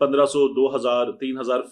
1500, 2000, 3000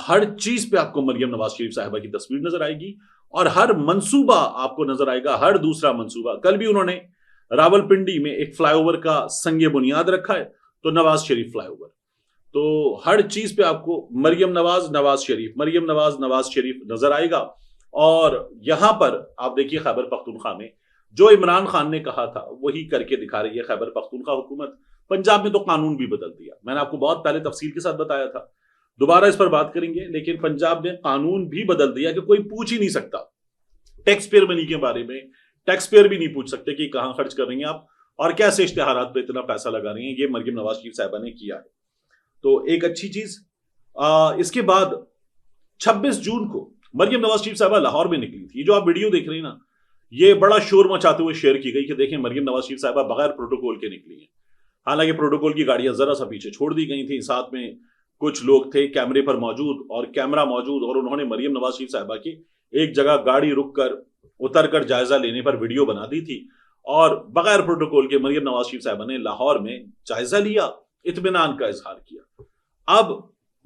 ہر چیز پہ آپ کو مریم نواز شریف صاحبہ کی تصویر نظر آئے گی اور ہر منصوبہ آپ کو نظر آئے گا، ہر دوسرا منصوبہ. کل بھی انہوں نے راولپنڈی میں ایک فلائی اوور کا سنگ بنیاد رکھا ہے، تو نواز شریف فلائی اوور. تو ہر چیز پہ آپ کو مریم نواز نواز شریف، مریم نواز نواز شریف نظر آئے گا. اور یہاں پر آپ دیکھیے خیبر پختونخوا میں جو عمران خان نے کہا تھا وہی کر کے دکھا رہی ہے خیبر پختونخوا حکومت. پنجاب میں تو قانون بھی بدل دیا، میں نے آپ کو بہت پہلے تفصیل کے ساتھ بتایا تھا، دوبارہ اس پر بات کریں گے. لیکن پنجاب نے قانون بھی بدل دیا کہ کوئی پوچھ ہی نہیں سکتا ٹیکس پیئر منی کے بارے میں. ٹیکس پیئر بھی نہیں پوچھ سکتے کہ کہاں خرچ کر رہی ہیں آپ اور کیسے اشتہارات پہ اتنا پیسہ لگا رہی ہیں. یہ مریم نواز شریف صاحبہ نے کیا ہے، تو ایک اچھی چیز. اس کے بعد 26 جون کو مریم نواز شریف صاحبہ لاہور میں نکلی تھی. یہ جو آپ ویڈیو دیکھ رہے ہیں نا، یہ بڑا شور مچاتے ہوئے شیئر کی گئی کہ دیکھیں مریم نواز شریف صاحبہ بغیر پروٹوکول کے نکلی ہیں. حالانکہ پروٹوکول کی گاڑیاں ذرا سا پیچھے چھوڑ دی گئی تھیں، ساتھ میں کچھ لوگ تھے کیمرے پر موجود اور کیمرہ موجود، اور انہوں نے مریم نواز شریف صاحبہ کی ایک جگہ گاڑی رک کر اتر کر جائزہ لینے پر ویڈیو بنا دی تھی. اور بغیر پروٹوکول کے مریم نواز شریف صاحبہ نے لاہور میں جائزہ لیا، اطمینان کا اظہار کیا. اب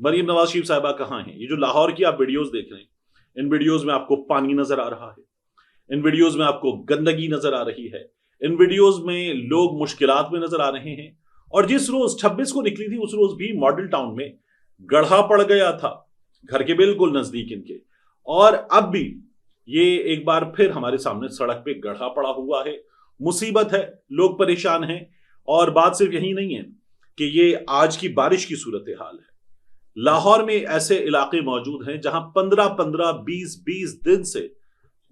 مریم نواز شریف صاحبہ کہاں ہیں؟ یہ جو لاہور کی آپ ویڈیوز دیکھ رہے ہیں، ان ویڈیوز میں آپ کو پانی نظر آ رہا ہے، ان ویڈیوز میں آپ کو گندگی نظر آ رہی ہے، ان ویڈیوز میں لوگ مشکلات میں نظر آ رہے ہیں. اور جس روز 26 کو نکلی تھی اس روز بھی ماڈل ٹاؤن میں گڑھا پڑ گیا تھا، گھر کے بالکل نزدیک ان کے. اور اب بھی یہ ایک بار پھر ہمارے سامنے سڑک پہ گڑھا پڑا ہوا ہے. مصیبت ہے، لوگ پریشان ہیں. اور بات صرف یہی نہیں ہے کہ یہ آج کی بارش کی صورتحال ہے. لاہور میں ایسے علاقے موجود ہیں جہاں 15 20 دن سے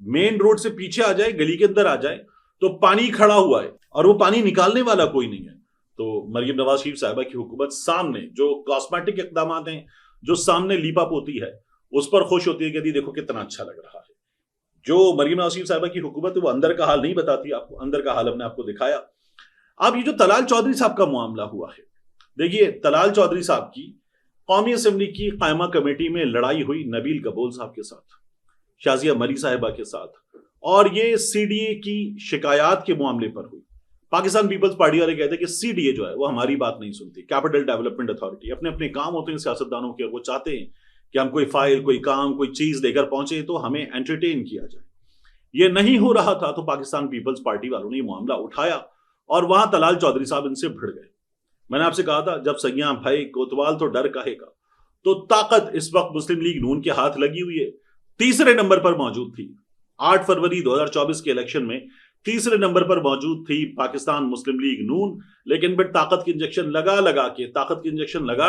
مین روڈ سے پیچھے آ جائے، گلی کے اندر آ جائے تو پانی کھڑا ہوا ہے اور وہ پانی نکالنے والا کوئی نہیں ہے. تو مریم نواز شریف صاحبہ کی حکومت سامنے جو کاسمیٹک اقدامات ہیں، جو سامنے لیپا پوتی ہے، اس پر خوش ہوتی ہے کہ دیکھو کتنا اچھا لگ رہا ہے. جو مریم نواز شریف صاحبہ کی حکومت ہے وہ اندر کا حال نہیں بتاتی آپ کو، اندر کا حال ہم نے آپ کو دکھایا. اب یہ جو طلال چودھری صاحب کا معاملہ ہوا ہے، دیکھیے طلال چودھری صاحب کی قومی اسمبلی کی قائمہ کمیٹی میں لڑائی ہوئی نبیل کبول صاحب کے ساتھ، شازیہ مری صاحبہ کے ساتھ، اور یہ سی ڈی اے کی شکایات کے معاملے پر ہوئی. پاکستان پیپلز پارٹی والے کہتے ہیں کہ سی ڈی اے جو ہے وہ ہماری بات نہیں سنتی. کیپٹل ڈیولپمنٹ اتھارٹی اپنے اپنے کام ہوتے ہیں سیاستدانوں کے، وہ چاہتے ہیں کہ ہم کوئی فائل، کوئی کام، کوئی چیز لے کر پہنچے تو ہمیں انٹرٹین کیا جائے. یہ نہیں ہو رہا تھا تو پاکستان پیپلز پارٹی والوں نے یہ معاملہ اٹھایا اور وہاں طلال چودھری صاحب ان سے بھڑ گئے. میں نے آپ سے کہا تھا جب سیاں بھائی کوتوال تو ڈر کہے گا، تو طاقت اس وقت مسلم لیگ نون کے ہاتھ لگی ہوئی ہے، تیسرے نمبر پر موجود تھی. 8 فروری 2024 کے الیکشن میں تیسرے نمبر پر موجود تھی پاکستان مسلم لیگ نون. لیکن پھر طاقت کی انجیکشن لگا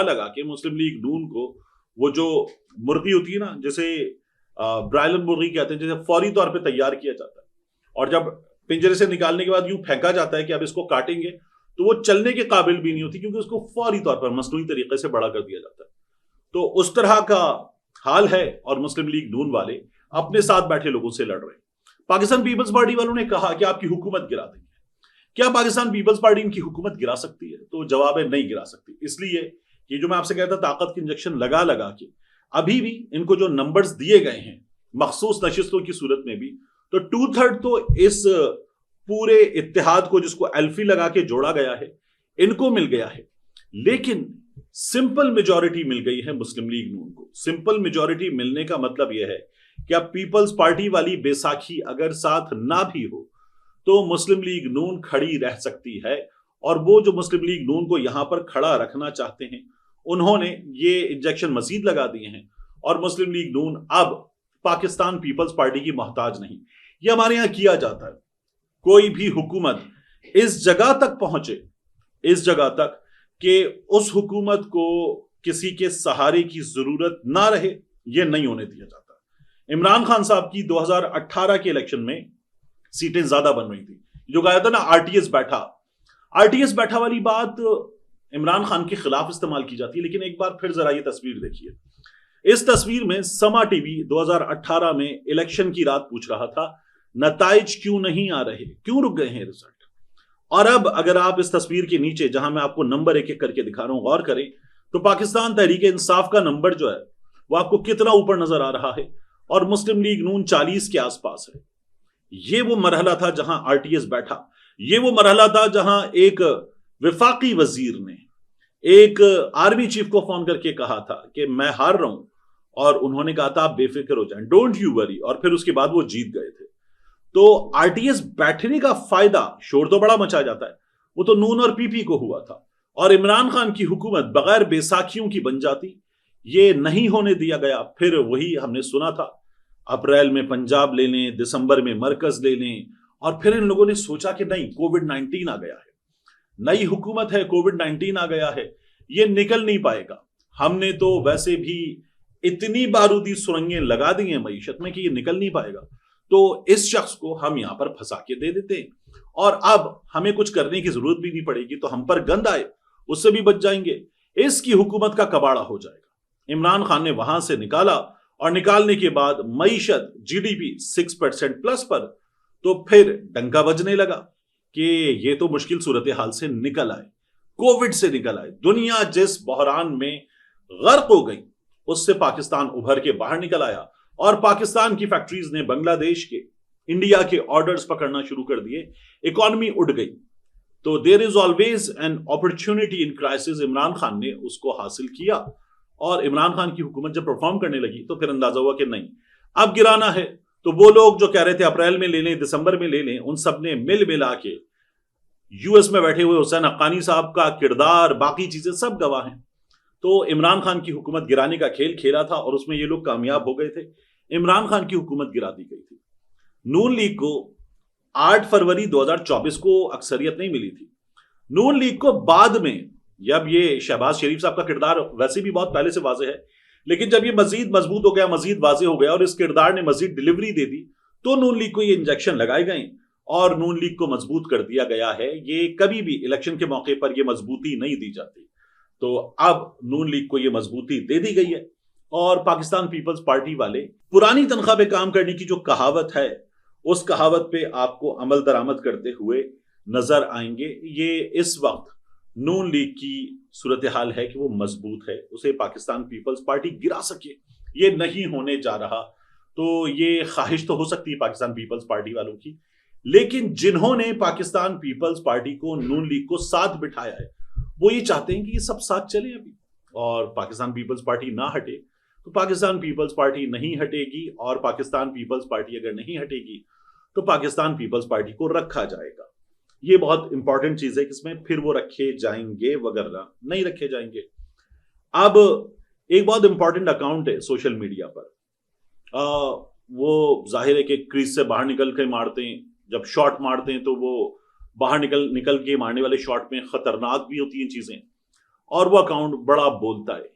لگا کے مسلم لیگ نون کو وہ جو مرغی ہوتی ہے نا، جسے برائلر مرغی کہتے ہیں، جسے فوری طور پہ تیار کیا جاتا ہے اور جب پنجرے سے نکالنے کے بعد یوں پھینکا جاتا ہے کہ اب اس کو کاٹیں گے تو وہ چلنے کے قابل بھی نہیں ہوتی، کیونکہ اس کو فوری طور پر مصنوعی طریقے سے بڑا کر دیا جاتا ہے. تو اس طرح کا حال ہے اور مسلم لیگ نون والے اپنے ساتھ بیٹھے لوگوں سے لڑ رہے ہیں. پاکستان پیپلز پارٹی والوں نے کہا کہ آپ کی حکومت گرا دیں گے. کیا پاکستان پیپلز پارٹی ان کی حکومت گرا سکتی ہے؟ تو جواب ہے نہیں گرا سکتی. اس لیے کہ جو میں آپ سے کہتا طاقت کی انجیکشن لگا کے ابھی بھی ان کو جو نمبرز دیے گئے ہیں مخصوص نشستوں کی صورت میں بھی، تو 2/3 تو اس پورے اتحاد کو جس کو ایلفی لگا کے جوڑا گیا ہے ان کو مل گیا ہے. لیکن سمپل میجورٹی مل گئی ہے مسلم لیگ نون کو. سمپل میجورٹی ملنے کا مطلب یہ ہے کہ اب پیپلز پارٹی والی بیساکھی اگر ساتھ نہ بھی ہو تو مسلم لیگ نون کھڑی رہ سکتی ہے. اور وہ جو مسلم لیگ نون کو یہاں پر کھڑا رکھنا چاہتے ہیں انہوں نے یہ انجیکشن مزید لگا دیے ہیں اور مسلم لیگ نون اب پاکستان پیپلز پارٹی کی محتاج نہیں. یہ ہمارے یہاں کیا جاتا ہے، کوئی بھی حکومت اس جگہ تک پہنچے، اس جگہ تک کہ اس حکومت کو کسی کے سہارے کی ضرورت نہ رہے، یہ نہیں ہونے دیا جاتا. عمران خان صاحب کی 2018 کے الیکشن میں سیٹیں زیادہ بن رہی تھی، جو کہا تھا نا آر ٹی ایس بیٹھا والی بات عمران خان کے خلاف استعمال کی جاتی ہے. لیکن ایک بار پھر ذرا یہ تصویر دیکھیے. اس تصویر میں سما ٹی وی 2018 میں الیکشن کی رات پوچھ رہا تھا نتائج کیوں نہیں آ رہے، کیوں رک گئے ہیں رزلٹ. اور اب اگر آپ اس تصویر کے نیچے جہاں میں آپ کو نمبر ایک ایک کر کے دکھا رہا ہوں غور کریں تو پاکستان تحریک انصاف کا نمبر جو ہے وہ آپ کو کتنا اوپر نظر آ رہا ہے اور مسلم لیگ نون 40 کے آس پاس ہے. یہ وہ مرحلہ تھا جہاں آر ٹی ایس بیٹھا، یہ وہ مرحلہ تھا جہاں ایک وفاقی وزیر نے ایک آرمی چیف کو فون کر کے کہا تھا کہ میں ہار رہا ہوں اور انہوں نے کہا تھا آپ بے فکر ہو جائیں, ڈونٹ یو وری, اور پھر اس کے بعد وہ جیت گئے تھے. تو آر ٹی ایس بیٹھنے کا فائدہ, شور تو بڑا مچا جاتا ہے, وہ تو نون اور پی پی کو ہوا تھا, اور عمران خان کی حکومت بغیر بیساکھیوں کی بن جاتی, یہ نہیں ہونے دیا گیا. پھر وہی ہم نے سنا تھا, اپریل میں پنجاب لے لیں, دسمبر میں مرکز لے لیں, اور پھر ان لوگوں نے سوچا کہ نہیں, کووڈ-19 آ گیا ہے, نئی حکومت ہے, کووڈ-19 آ گیا ہے, یہ نکل نہیں پائے گا. ہم نے تو ویسے بھی اتنی بارودی سرنگیں لگا دی ہیں معیشت میں کہ یہ نکل نہیں پائے گا, تو اس شخص کو ہم یہاں پر پھنسا کے دے دیتے ہیں, اور اب ہمیں کچھ کرنے کی ضرورت بھی نہیں پڑے گی, تو ہم پر گند آئے اس سے بھی بچ جائیں گے, اس کی حکومت کا کباڑا ہو جائے گا. عمران خان نے وہاں سے نکالا, اور نکالنے کے بعد معیشت جی ڈی پی 6% پلس پر, تو پھر ڈنکا بجنے لگا کہ یہ تو مشکل صورتحال سے نکل آئے, کووڈ سے نکل آئے. دنیا جس بحران میں غرق ہو گئی اس سے پاکستان ابھر کے باہر نکل آیا, اور پاکستان کی فیکٹریز نے بنگلہ دیش کے, انڈیا کے آرڈرز پکڑنا شروع کر دیے, اکانومی اڑ گئی. تو there is always an opportunity in crisis. Imran Khan نے اس کو حاصل کیا, اور عمران خان کی حکومت جب پرفارم کرنے لگی تو پھر اندازہ ہوا کہ نہیں, اب گرانا ہے. تو وہ لوگ جو کہہ رہے تھے اپریل میں لے لیں, دسمبر میں لے لیں, ان سب نے مل ملا کے, یو ایس میں بیٹھے ہوئے حسین حقانی صاحب کا کردار, باقی چیزیں سب گواہ ہیں, تو عمران خان کی حکومت گرانے کا کھیل کھیلا تھا, اور اس میں یہ لوگ کامیاب ہو گئے تھے. عمران خان کی حکومت گرا دی گئی تھی. نون لیگ کو 8 فروری 2024 کو اکثریت نہیں ملی تھی. نون لیگ کو بعد میں, جب یہ شہباز شریف صاحب کا کردار ویسے بھی بہت پہلے سے واضح ہے, لیکن جب یہ مزید مضبوط ہو گیا, مزید واضح ہو گیا, اور اس کردار نے مزید ڈلیوری دے دی, تو نون لیگ کو یہ انجیکشن لگائے گئے, اور نون لیگ کو مضبوط کر دیا گیا ہے. یہ کبھی بھی الیکشن کے موقع پر یہ مضبوطی نہیں دی جاتی, تو اب نون لیگ کو یہ مضبوطی دے دی گئی ہے. اور پاکستان پیپلز پارٹی والے پرانی تنخواہ پہ کام کرنے کی جو کہاوت ہے, اس کہاوت پہ آپ کو عمل درآمد کرتے ہوئے نظر آئیں گے. یہ اس وقت نون لیگ کی صورتحال ہے کہ وہ مضبوط ہے, اسے پاکستان پیپلز پارٹی گرا سکے, یہ نہیں ہونے جا رہا. تو یہ خواہش تو ہو سکتی ہے پاکستان پیپلز پارٹی والوں کی, لیکن جنہوں نے پاکستان پیپلز پارٹی کو, نون لیگ کو ساتھ بٹھایا ہے, وہ یہ چاہتے ہیں کہ یہ سب ساتھ چلیں ابھی, اور پاکستان پیپلز پارٹی نہ ہٹے. تو پاکستان پیپلز پارٹی نہیں ہٹے گی, اور پاکستان پیپلز پارٹی اگر نہیں ہٹے گی تو پاکستان پیپلز پارٹی کو رکھا جائے گا. یہ بہت امپورٹنٹ چیز ہے کہ اس میں پھر وہ رکھے جائیں گے, وغیرہ نہیں رکھے جائیں گے. اب ایک بہت امپورٹنٹ اکاؤنٹ ہے سوشل میڈیا پر, وہ ظاہر ہے کہ کریز سے باہر نکل کے مارتے ہیں, جب شاٹ مارتے ہیں تو وہ باہر نکل کے مارنے والے شاٹ میں خطرناک بھی ہوتی ہیں چیزیں, اور وہ اکاؤنٹ بڑا بولتا ہے.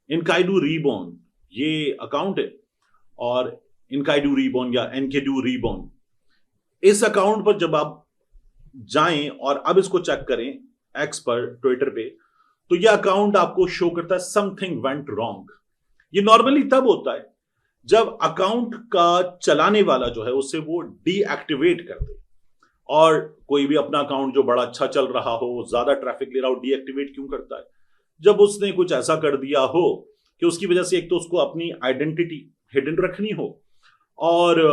انکائیڈو ریبون یہ اکاؤنٹ ہے, اور انکائیڈو ریبون یا انکیڈو ریبون, اس اکاؤنٹ پر جب آپ جائیں اور اب اس کو چیک کریں ایکس پر, ٹویٹر پہ, تو یہ اکاؤنٹ آپ کو شو کرتا ہے something went wrong. یہ نارملی تب ہوتا ہے جب اکاؤنٹ کا چلانے والا جو ہے اسے وہ ڈی ایکٹیویٹ کر دے, اور کوئی بھی اپنا اکاؤنٹ جو بڑا اچھا چل رہا ہو, زیادہ ٹریفک لے رہا ہو, ڈی ایکٹیویٹ کیوں کرتا ہے؟ جب اس نے کچھ ایسا کر دیا ہو کہ اس کی وجہ سے ایک تو اس کو اپنی آئیڈینٹی ہڈن رکھنی ہو, اور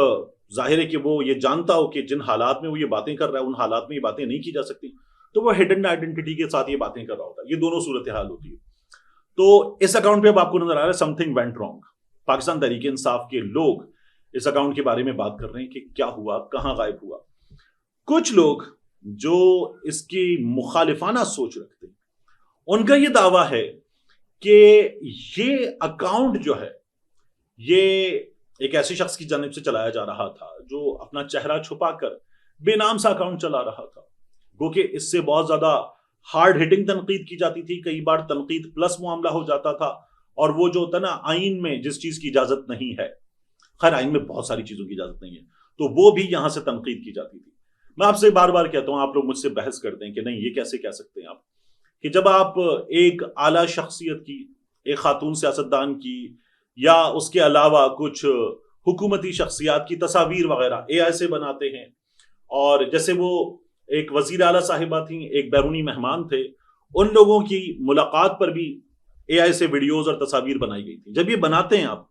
ظاہر ہے کہ وہ یہ جانتا ہو کہ جن حالات میں وہ یہ باتیں کر رہا ہے ان حالات میں یہ باتیں نہیں کی جا سکتی, تو وہ ہڈن آئیڈینٹی کے ساتھ یہ باتیں کر رہا ہوتا ہے. یہ دونوں صورتحال ہوتی ہے. تو اس اکاؤنٹ پہ اب آپ کو نظر آ رہا ہے something went wrong. Pakistan Tehreek Insaf کے لوگ اس اکاؤنٹ کے بارے میں بات کر رہے ہیں کہ کیا ہوا, کہاں غائب ہوا. کچھ لوگ جو اس کی مخالفانہ سوچ رکھتے ہیں, ان کا یہ دعویٰ ہے کہ یہ اکاؤنٹ جو ہے یہ ایک ایسے شخص کی جانب سے چلایا جا رہا تھا جو اپنا چہرہ چھپا کر بے نام سا اکاؤنٹ چلا رہا تھا. گو کہ اس سے بہت زیادہ ہارڈ ہٹنگ تنقید کی جاتی تھی, کئی بار تنقید پلس معاملہ ہو جاتا تھا, اور وہ جو ہوتا نا آئین میں جس چیز کی اجازت نہیں ہے, خیر آئین میں بہت ساری چیزوں کی اجازت نہیں ہے, تو وہ بھی یہاں سے تنقید کی جاتی تھی. میں آپ سے بار بار کہتا ہوں, آپ لوگ مجھ سے بحث کرتے ہیں کہ نہیں یہ کیسے کہہ سکتے ہیں آپ, کہ جب آپ ایک اعلیٰ شخصیت کی, ایک خاتون سیاستدان کی, یا اس کے علاوہ کچھ حکومتی شخصیات کی تصاویر وغیرہ اے آئی سے بناتے ہیں, اور جیسے وہ ایک وزیر اعلیٰ صاحبہ تھیں, ایک بیرونی مہمان تھے, ان لوگوں کی ملاقات پر بھی اے آئی سے ویڈیوز اور تصاویر بنائی گئی تھی. جب یہ بناتے ہیں آپ,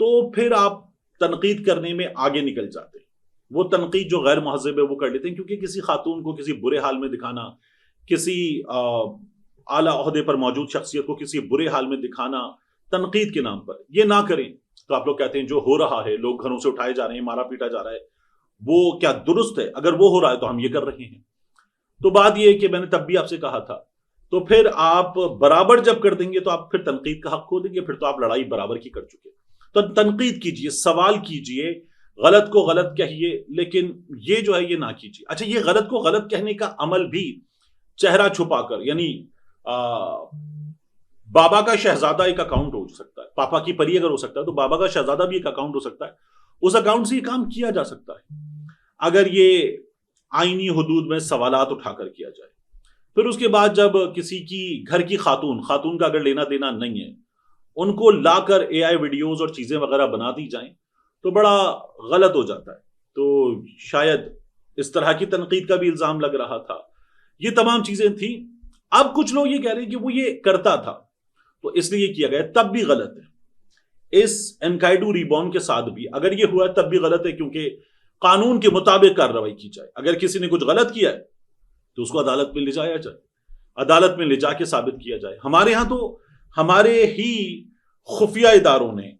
تو پھر آپ تنقید کرنے میں آگے نکل جاتے ہیں. وہ تنقید جو غیر مہذب ہے وہ کر لیتے ہیں, کیونکہ کسی خاتون کو کسی برے حال میں دکھانا, کسی اعلیٰ عہدے پر موجود شخصیت کو کسی برے حال میں دکھانا, تنقید کے نام پر یہ نہ کریں. تو آپ لوگ کہتے ہیں جو ہو رہا ہے، لوگ گھروں سے اٹھائے جا رہے ہیں، مارا پیٹا جا رہا ہے، وہ کیا درست ہے؟ اگر وہ ہو رہا ہے تو ہم یہ کر رہے ہیں. تو بات یہ ہے کہ میں نے تب بھی آپ سے کہا تھا، تو پھر آپ برابر جب کر دیں گے تو آپ پھر تنقید کا حق کھو دیں گے، پھر تو آپ لڑائی برابر کی کر چکے. تو تنقید کیجئے، سوال کیجئے، غلط کو غلط کہیے، لیکن یہ جو ہے یہ نہ کیجئے. اچھا، یہ غلط کو غلط کہنے کا عمل بھی چہرہ چھپا کر، یعنی بابا کا شہزادہ ایک اکاؤنٹ ہو سکتا ہے، پاپا کی پری اگر ہو سکتا ہے تو بابا کا شہزادہ بھی ایک اکاؤنٹ ہو سکتا ہے. اس اکاؤنٹ سے یہ کام کیا جا سکتا ہے اگر یہ آئینی حدود میں سوالات اٹھا کر کیا جائے. پھر اس کے بعد جب کسی کی گھر کی خاتون کا اگر لینا دینا نہیں ہے، ان کو لا کر اے آئی ویڈیوز اور چیزیں وغیرہ بنا دی جائیں تو بڑا غلط ہو جاتا ہے. تو شاید اس طرح کی تنقید کا بھی الزام لگ رہا تھا. یہ تمام چیزیں تھیں. اب کچھ لوگ یہ کہہ رہے ہیں کہ وہ یہ کرتا تھا تو اس لیے یہ کیا گیا، تب بھی غلط ہے. اس انکائیڈو ریبون کے ساتھ بھی اگر یہ ہوا ہے تب بھی غلط ہے، کیونکہ قانون کے مطابق کارروائی کی جائے. اگر کسی نے کچھ غلط کیا ہے تو اس کو عدالت میں لے جایا جائے، عدالت میں لے جا کے ثابت کیا جائے. ہمارے ہاں تو ہمارے ہی خفیہ اداروں نے،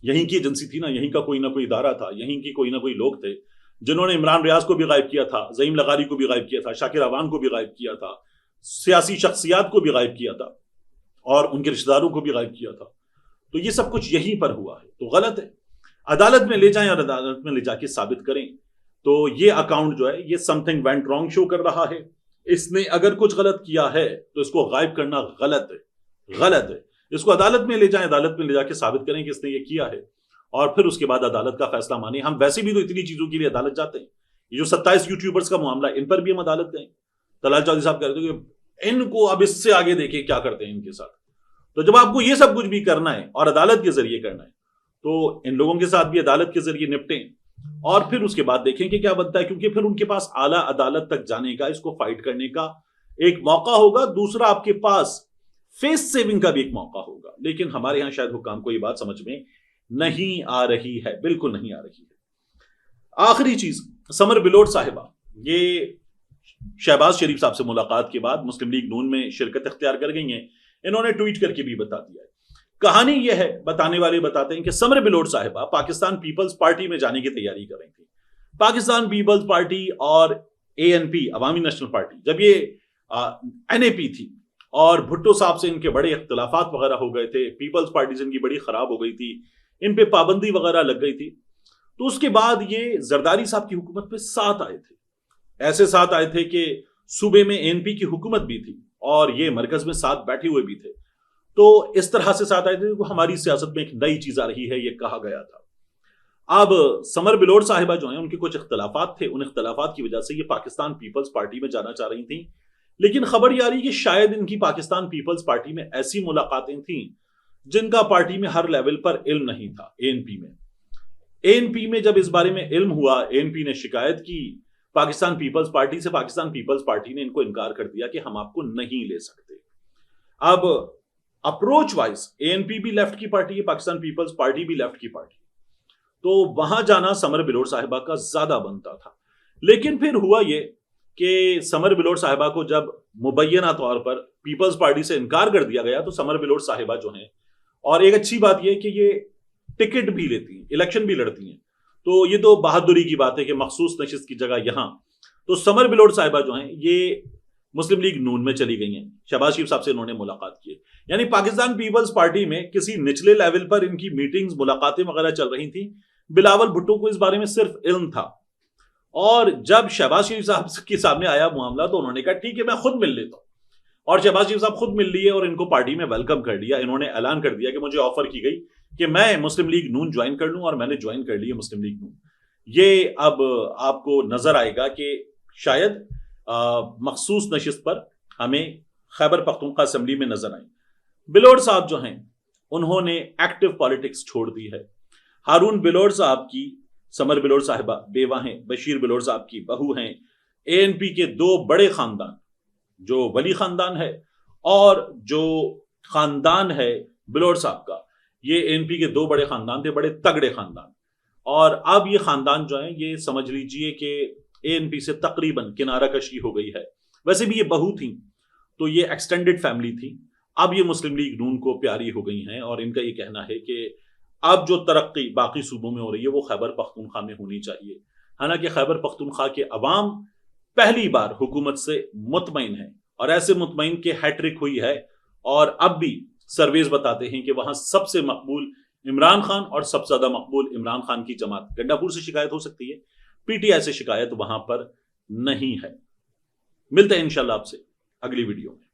یہیں کی ایجنسی تھی نا، یہیں کا کوئی نہ کوئی ادارہ تھا، یہیں کی کوئی نہ کوئی لوگ تھے جنہوں نے عمران ریاض کو بھی غائب کیا تھا، زعیم لغاری کو بھی غائب کیا تھا، شاکر عوان کو بھی غائب کیا تھا، سیاسی شخصیات کو بھی غائب کیا تھا، اور ان کے رشتہ داروں کو بھی غائب کیا تھا. تو یہ سب کچھ یہیں پر ہوا ہے، تو غلط ہے. عدالت میں لے جائیں اور عدالت میں لے جا کے ثابت کریں. تو یہ اکاؤنٹ جو ہے یہ سم تھنگ وینٹ رانگ شو کر رہا ہے. اس نے اگر کچھ غلط کیا ہے تو اس کو غائب کرنا غلط ہے. اس کو عدالت میں لے جائیں، عدالت میں لے جا کے ثابت کریں کہ اس نے یہ کیا ہے، اور پھر اس کے بعد عدالت کا فیصلہ مانیں. ہم ویسے بھی تو اتنی چیزوں کے لیے عدالت جاتے ہیں. یہ جو 27 یوٹیوبرز کا معاملہ ہے، ان پر بھی ہم عدالت گئے. طلال چودھری صاحب کہہ رہے تھے کہ ان کو اب اس سے آگے دیکھیں کیا کرتے ہیں ان کے ساتھ. تو جب آپ کو یہ سب کچھ بھی کرنا ہے اور عدالت کے ذریعے کرنا ہے تو ان لوگوں کے ساتھ بھی عدالت کے ذریعے نپٹیں، اور پھر اس کے بعد دیکھیں کہ کیا بنتا ہے. کیونکہ پھر ان کے پاس اعلیٰ عدالت تک جانے کا، اس کو فائٹ کرنے کا ایک موقع ہوگا. دوسرا، آپ کے پاس فیس سیونگ کا بھی ایک موقع ہوگا. لیکن ہمارے ہاں شاید حکام کو یہ بات سمجھ میں نہیں آ رہی ہے، بالکل نہیں آ رہی ہے. آخری چیز، سمر بلوٹ صاحبہ یہ شہباز شریف صاحب سے ملاقات کے بعد مسلم لیگ نون میں شرکت اختیار کر گئی ہیں. انہوں نے ٹویٹ کر کے بھی بتا دیا ہے. کہانی یہ ہے، بتانے والے بتاتے ہیں کہ سمر بلوٹ صاحبہ پاکستان پیپلز پارٹی میں جانے کی تیاری کر رہی تھی. پاکستان پیپلز پارٹی اور اے این پی، عوامی نیشنل پارٹی، جب یہ این اے پی تھی اور بھٹو صاحب سے ان کے بڑے اختلافات وغیرہ ہو گئے تھے، پیپلز پارٹی سے ان کی بڑی خراب ہو گئی تھی، ان پہ پابندی وغیرہ لگ گئی تھی، تو اس کے بعد یہ زرداری صاحب کی حکومت پہ ساتھ آئے تھے. ایسے ساتھ آئے تھے کہ صوبے میں این پی کی حکومت بھی تھی اور یہ مرکز میں ساتھ بیٹھے ہوئے بھی تھے. تو اس طرح سے ساتھ آئے تھے کہ ہماری سیاست میں ایک نئی چیز آ رہی ہے، یہ کہا گیا تھا. اب سمر بلوٹ صاحبہ جو ہیں ان کے کچھ اختلافات تھے، ان اختلافات کی وجہ سے یہ پاکستان پیپلز پارٹی میں جانا چاہ رہی تھیں. لیکن خبر یہ آ رہی کہ شاید ان کی پاکستان پیپلز پارٹی میں ایسی ملاقاتیں تھیں جن کا پارٹی میں ہر لیول پر علم نہیں تھا. اے این پی میں جب اس بارے میں علم ہوا، اے این پی نے شکایت کی پاکستان پیپلز پارٹی سے. پاکستان پیپلز پارٹی نے ان کو انکار کر دیا کہ ہم آپ کو نہیں لے سکتے. اب اپروچ وائز اے این پی بھی لیفٹ کی پارٹی ہے، پاکستان پیپلز پارٹی بھی لیفٹ کی پارٹی، تو وہاں جانا سمر بلوٹ صاحبہ کا زیادہ بنتا تھا. لیکن پھر ہوا یہ کہ سمر بلوٹ صاحبہ کو جب مبینہ طور پر پیپلز پارٹی سے انکار کر دیا گیا تو سمر بلوٹ صاحبہ جو ہیں، اور ایک اچھی بات یہ کہ یہ ٹکٹ بھی لیتی ہیں، الیکشن بھی لڑتی ہیں، تو یہ تو بہادری کی بات ہے کہ مخصوص نشست کی جگہ یہاں. تو سمر بلوٹ صاحبہ جو ہیں یہ مسلم لیگ نون میں چلی گئی ہیں. شہباز شریف صاحب سے انہوں نے ملاقات کی. یعنی پاکستان پیپلز پارٹی میں کسی نچلے لیول پر ان کی میٹنگز، ملاقاتیں وغیرہ چل رہی تھیں. بلاول بھٹو کو اس بارے میں صرف علم تھا، اور جب شہباز شریف صاحب کے سامنے آیا معاملہ تو انہوں نے کہا ٹھیک ہے میں خود مل لیتا ہوں. اور شہباز شریف صاحب خود مل لیے اور ان کو پارٹی میں ویلکم کر لیا. انہوں نے اعلان کر دیا کہ مجھے آفر کی گئی کہ میں مسلم لیگ نون جوائن کر لوں، اور میں نے جوائن کر لی مسلم لیگ نون. یہ اب آپ کو نظر آئے گا کہ شاید مخصوص نشست پر ہمیں خیبر پختونخوا اسمبلی میں نظر آئیں. بلوٹ صاحب جو ہیں انہوں نے ایکٹیو پالیٹکس چھوڑ دی ہے. ہارون بلوٹ صاحب کی سمر بلوٹ صاحبہ بیوہ ہیں، بشیر بلوٹ صاحب کی بہو ہیں. اے این پی کے دو بڑے خاندان، جو ولی خاندان ہے اور جو خاندان ہے بلوٹ صاحب کا، یہ اے این پی کے دو بڑے خاندان تھے، بڑے تگڑے خاندان. اور اب یہ خاندان جو ہیں یہ سمجھ لیجئے کہ اے این پی سے تقریباً کنارہ کشی ہو گئی ہے. ویسے بھی یہ بہو تھیں تو یہ ایکسٹینڈڈ فیملی تھی. اب یہ مسلم لیگ نون کو پیاری ہو گئی ہیں اور ان کا یہ کہنا ہے کہ اب جو ترقی باقی صوبوں میں ہو رہی ہے وہ خیبر پختونخوا میں ہونی چاہیے. حالانکہ خیبر پختونخوا کے عوام پہلی بار حکومت سے مطمئن ہیں اور ایسے مطمئن کہ ہیٹرک ہوئی ہے، اور اب بھی سرویز بتاتے ہیں کہ وہاں سب سے مقبول عمران خان اور سب سے زیادہ مقبول عمران خان کی جماعت. گنڈا پور سے شکایت ہو سکتی ہے، پی ٹی آئی سے شکایت وہاں پر نہیں ہے. ملتے ہیں انشاءاللہ آپ سے اگلی ویڈیو میں.